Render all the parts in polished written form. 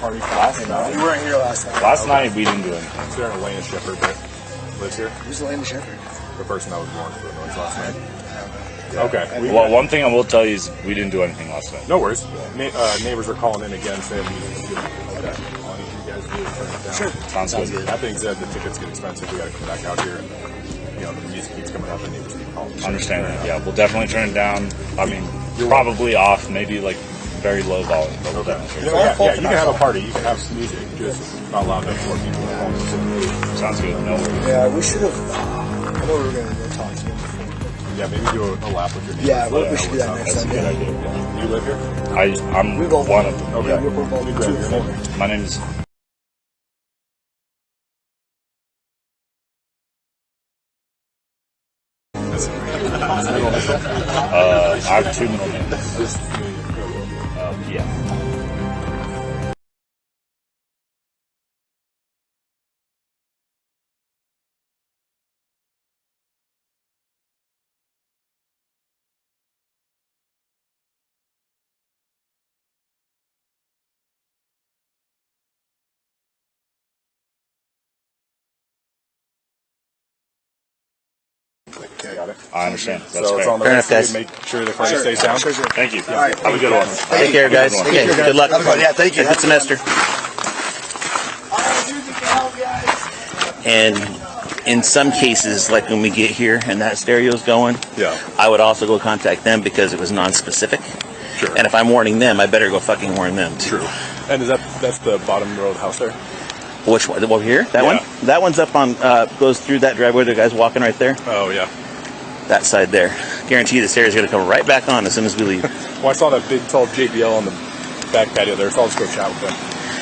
party last night. You weren't here last night. Last night we didn't do anything. Is there Elena Shepherd that lives here? Who's Elena Shepherd? The person that was born for the noise last night. Yeah. Okay. Well, one thing I will tell you is we didn't do anything last night. No worries. Neighbors are calling in again saying music. Okay. You guys really turn it down. Sure. Sounds good. That being said, the tickets get expensive. We got to come back out here, and the music keeps coming up, and neighbors keep calling. Understand that? Yeah, we'll definitely turn it down. I mean, probably off, maybe like very low volume. But we'll definitely turn it down. Yeah, you can have a party. You can have some music. Just not allowed to have more people at home. Sounds good. No worries. Yeah, we should have. I know we were going to go talk to him. Yeah, maybe do a lap with your neighbors. Yeah, we should do that next That's time. a good idea. You live here? I'm We both one of them. Okay. Yeah, we're both Be 2 great. and 4. My name is. I have 2 middle names. Yeah. Okay, got it. I understand. That's So it's fair. on the Fair rest enough, of you. Make sure the party stays down. Sure. Thank you. All right. Have a good one. Take care, guys. Have a Okay, good luck. Yeah, thank you. Good semester. And in some cases, like when we get here and that stereo's going, Yeah. I would also go contact them because it was non-specific. Sure. And if I'm warning them, I better go fucking warn them too. True. And that's the bottom row of the house there? Which one? Over here? That Yeah. one? That one's up on, goes through that driveway. The guy's walking right there. Oh, yeah. That side there. Guarantee the stairs are going to come right back on as soon as we leave. Well, I saw that big, tall JBL on the back patio there, so I'll just go chat with them.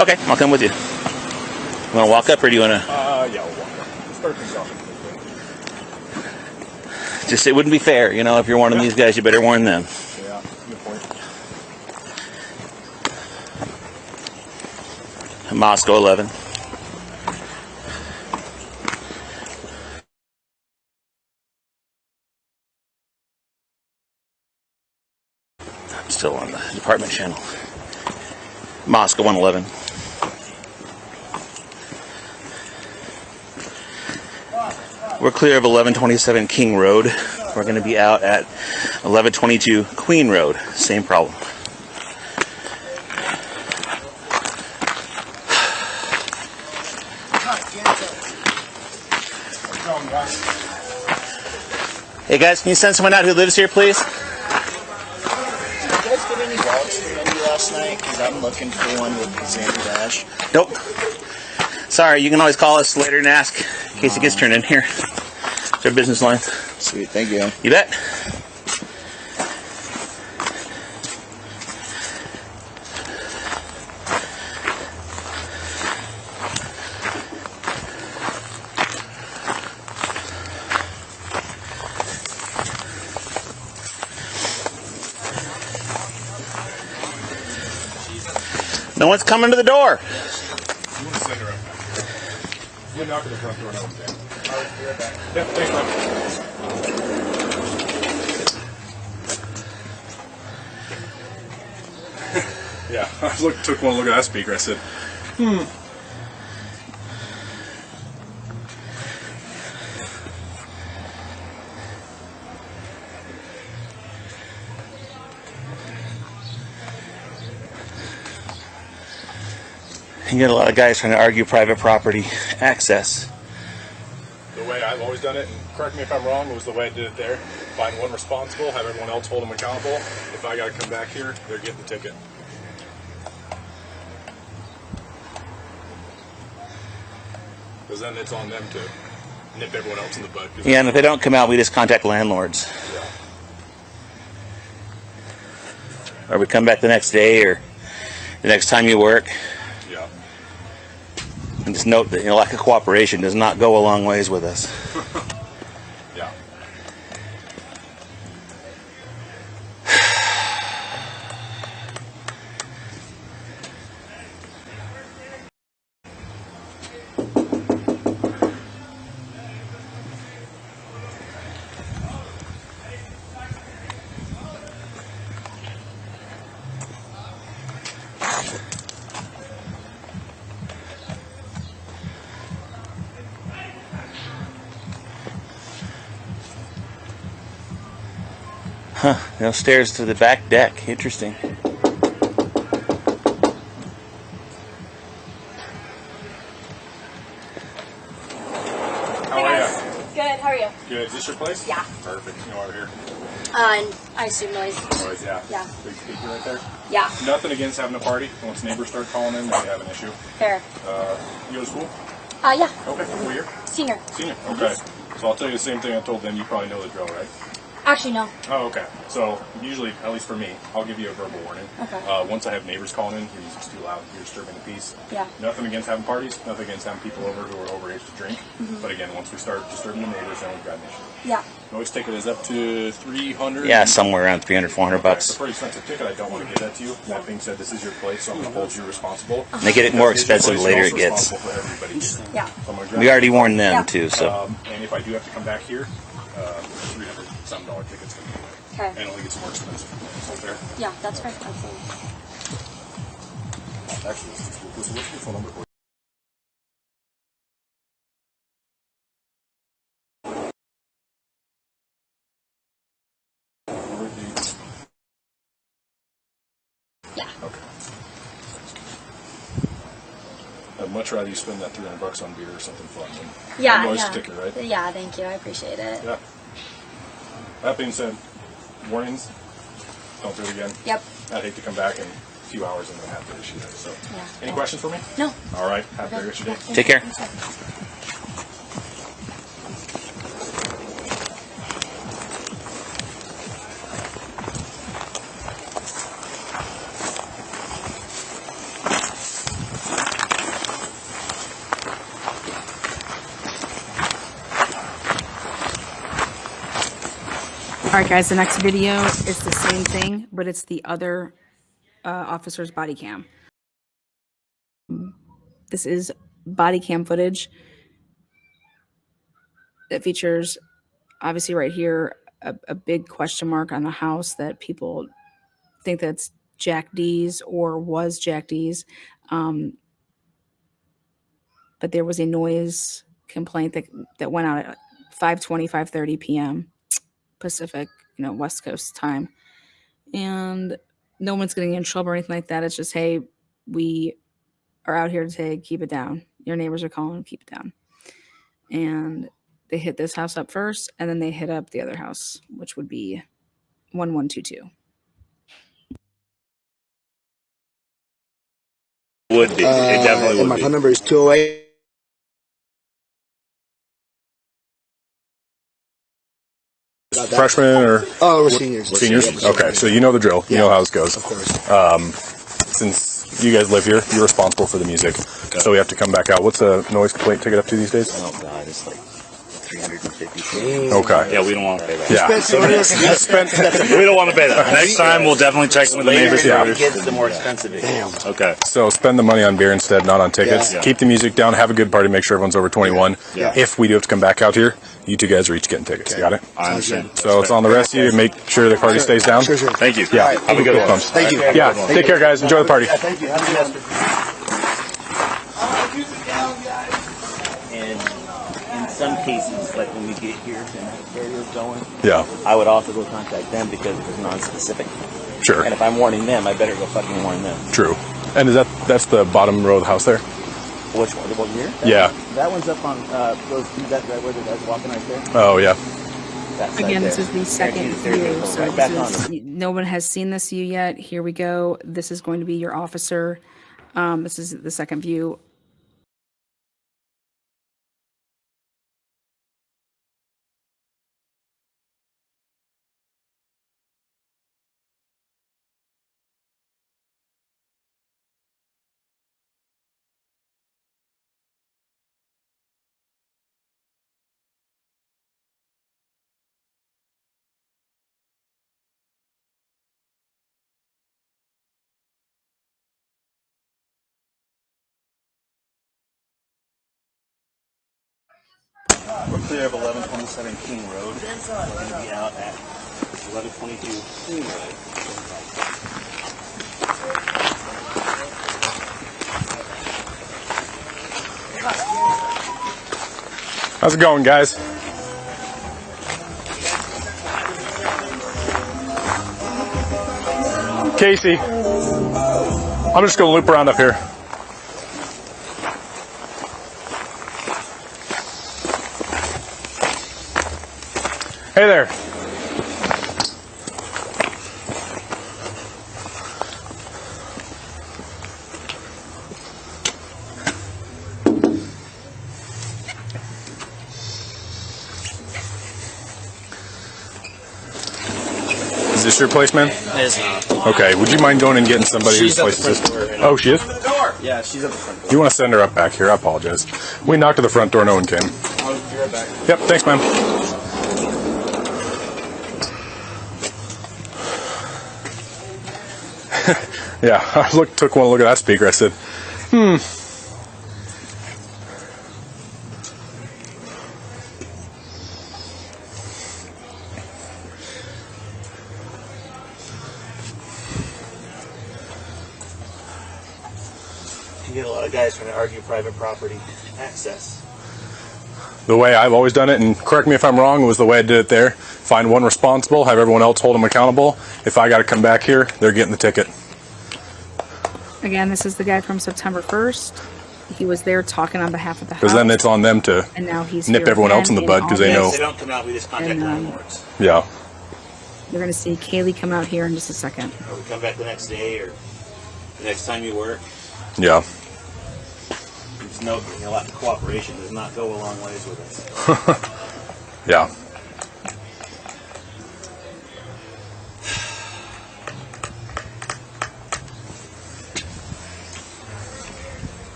Okay, I'll come with you. You want to walk up or do you want to? Yeah, we'll walk up. Let's start things off. Just, it wouldn't be fair, if you're warning these guys, you better warn them. Yeah, good point. Moscow 11. I'm still on the department channel. Moscow 111. We're clear of 1127 King Road. We're going to be out at 1122 Queen Road. Same problem. Hey guys, can you send someone out who lives here, please? Did you guys get any dogs for Wendy last night? Because I'm looking for one with Xander Dash. Nope. Sorry, you can always call us later and ask in case it gets turned in here. It's our business line. Sweet, thank you. You bet. No one's coming to the door. You want to send her up back. You knock at the front door and I'll stand. All right, be right back. Yeah, thanks, man. Yeah, I took one look at that speaker. I said, You get a lot of guys trying to argue private property access. the way I've always done it, and correct me if I'm wrong, it was the way I did it there. Find one responsible, have everyone else hold them accountable. If I got to come back here, they're getting the ticket. Because then it's on them to nip everyone else in the bud. Yeah, and if they don't come out, we just contact landlords. Yeah. Or we come back the next day or the next time you work. Yeah. And just note that lack of cooperation does not go a long ways with us. Yeah. Huh, no stairs to the back deck. Interesting. How are you? Good, how are you? Good. Is this your place? Yeah. Perfect. You know over here. I assume noise. Noise, yeah. Yeah. Big speaker right there. Yeah, Nothing against having a party. Once neighbors start calling in, then we have an issue. fair. You go to school? Yeah, Okay. What year? senior. Senior. Okay. So I'll tell you the same thing I told them. You probably know the drill, right? Actually, no. Oh, okay. So usually, at least for me, I'll give you a verbal warning. Okay. Once I have neighbors calling in, your music's too loud, you're disturbing the peace. Yeah. Nothing against having parties, nothing against having people over who are overage to drink. But again, once we start disturbing the neighbors, then we've got an issue. Yeah. Noise ticket is up to 300. Yeah, somewhere around 300, 400 It's a bucks. pretty expensive ticket. I don't want to give that to you. That being said, this is your place, so I'm going to hold you responsible. They get it more It's your expensive place, the later you're it also gets. responsible for everybody. Yeah. So I'm gonna grab We already warned them Yeah. too, so. And if I do have to come back here, $300 some dollar tickets can be away. Okay. And it only gets more expensive. So fair. Yeah, that's fair. Absolutely. Actually, what's your phone number for you? Yeah. Okay. I'd much rather you spend that $300 on beer or something fun than Yeah, a noise yeah. ticket, right? Yeah, thank you. I appreciate it. Yeah. That being said, warnings, don't do it again. Yep. I'd hate to come back in a few hours and then have to issue that. So, Yeah. any questions for me? No. All right. Have a great rest of your day. Take care. All right, guys, the next video is the same thing, but it's the other officer's body cam. This is body cam footage that features, obviously right here, a big question mark on the house that people think that's Jack D's or was Jack D's. But there was a noise complaint that went out at 5:20, 5:30 p.m. Pacific, West Coast time. And no one's getting in trouble or anything like that. It's just, hey, we are out here today, keep it down. Your neighbors are calling, keep it down. And they hit this house up first, and then they hit up the other house, which would be 1122. Would be. It definitely And my would phone be. number is 208. Freshman or Oh, we're seniors. seniors? Okay, so you know the drill. You know how this goes. Of course. Since you guys live here, you're responsible for the music. So we have to come back out. What's a noise complaint ticket up to these days? Oh, God, it's like 350. Okay. Yeah, we don't want to pay that. Yeah. You spent We don't want to pay that. Next time, we'll definitely check with the neighbors. Yeah. It gets, the more expensive it gets. Okay. So spend the money on beer instead, not on tickets. Yeah. Keep the music down. Have a good party. Make sure everyone's over 21. Yeah. If we do have to come back out here, you two guys are each getting tickets. You got it? I understand. So it's on the rest of you to make sure the party stays down. Sure. Thank you. Yeah. Have a good one. Thank you. Yeah. Take care, guys. Enjoy the party. Thank you. Have a good one. And in some cases, like when we get here and the carrier's going, Yeah. I would also go contact them because it was non-specific. Sure. And if I'm warning them, I better go fucking warn them. True. And is that's the bottom row of the house there? Which one? The one here? Yeah. That one's up on those. That where the guy's walking right there. Oh yeah. That's right Again, this there. is the second There you view. go. So Right back this on is, no one has seen this view yet. Here we go. This is going to be your officer. This is the second view. We're clear of 1127 King Road. We're going to be out at 1122 King Road. How's it going, guys? Casey, I'm just gonna loop around up here. Hey there. Is this your place, man? It is not. Okay, would you mind going and getting somebody whose place is this? Oh, she is? Yeah, she's at the front door. You want to send her up back here? I apologize. We knocked at the front door, no one came. I'll be right back. Yep, thanks, man. Yeah, I took one look at that speaker. I said, You get a lot of guys trying to argue private property access. the way I've always done it, and correct me if I'm wrong, was the way I did it there. Find one responsible, have everyone else hold them accountable. If I got to come back here, they're getting the ticket. Again, this is the guy from September 1st. He was there talking on behalf of the house. Because then it's on them to and now he's nip here everyone else in the again bud because they August. know. If they don't come out, we just contact And, landlords. Yeah. You're going to see Kaylee come out here in just a second. Or we come back the next day or the next time you work. Yeah. Just note, a lot of cooperation does not go a long ways with us. Yeah.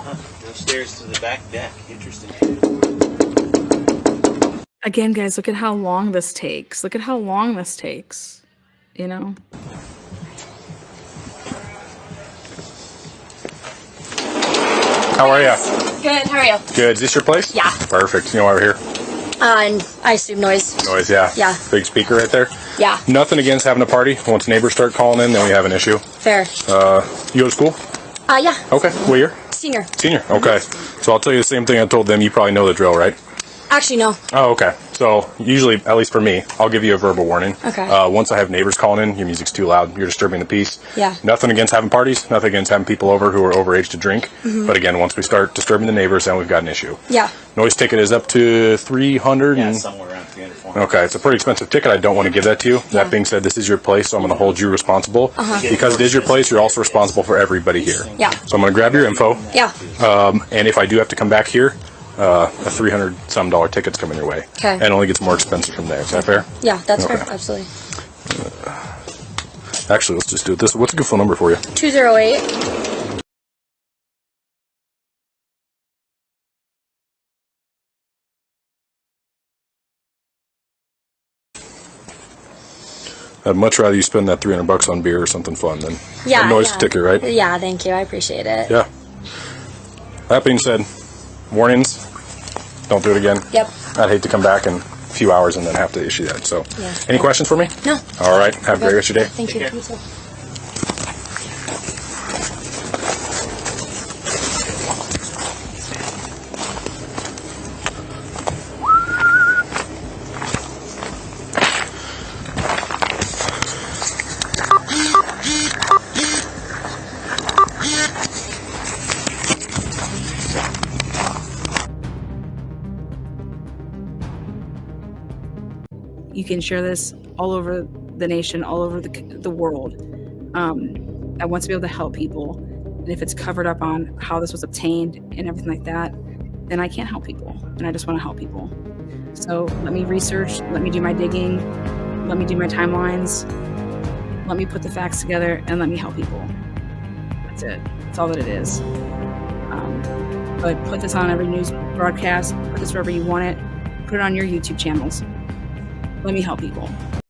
No stairs to the back deck. Interesting. Again, guys, look at how long this takes. Look at how long this takes. You know? How are ya? Good. How are you? Good. Is this your place? Yeah. Perfect. You know why we're here? And I assume noise. Noise, yeah. Yeah. Big speaker right there. Yeah. Nothing against having a party. Once neighbors start calling in, then we have an issue. Fair. You go to school? Yeah. Okay. What year? Senior. Senior. Okay. So I'll tell you the same thing I told them. You probably know the drill, right? Actually, no. Oh, okay. So usually, at least for me, I'll give you a verbal warning. Okay. Once I have neighbors calling in, your music's too loud, you're disturbing the peace. Yeah. Nothing against having parties, nothing against having people over who are overage to drink. But again, once we start disturbing the neighbors, then we've got an issue. Yeah. Noise ticket is up to 300. Yeah, and somewhere around 300, 400. Okay, it's a pretty expensive ticket. I don't want to give that to you. That being said, this is your place, so I'm going to hold you responsible. Because it is your place, you're also responsible for everybody here. Yeah. So I'm going to grab your info, Yeah. and if I do have to come back here, a $300-some ticket's coming your way. Okay. And it only gets more expensive from there. Is that fair? Yeah, that's Okay. fair. Absolutely. Actually, let's just do it this. What's a good phone number for you? 208. I'd much rather you spend that $300 on beer or something fun than Yeah. a noise yeah. ticket, right? Yeah, thank you. I appreciate it. Yeah. That being said, warnings. Don't do it again. Yep. I'd hate to come back in a few hours and then have to issue that. So, Yeah. any questions for me? No. All right. Have a great rest of your day. Thank you. care. You too. You can share this all over the nation, all over the world. I want to be able to help people. And if it's covered up on how this was obtained and everything like that, then I can't help people. And I just want to help people. So let me research, let me do my digging, let me do my timelines, let me put the facts together, and let me help people. That's it. That's all that it is. But put this on every news broadcast, put this wherever you want it, put it on your YouTube channels. Let me help people.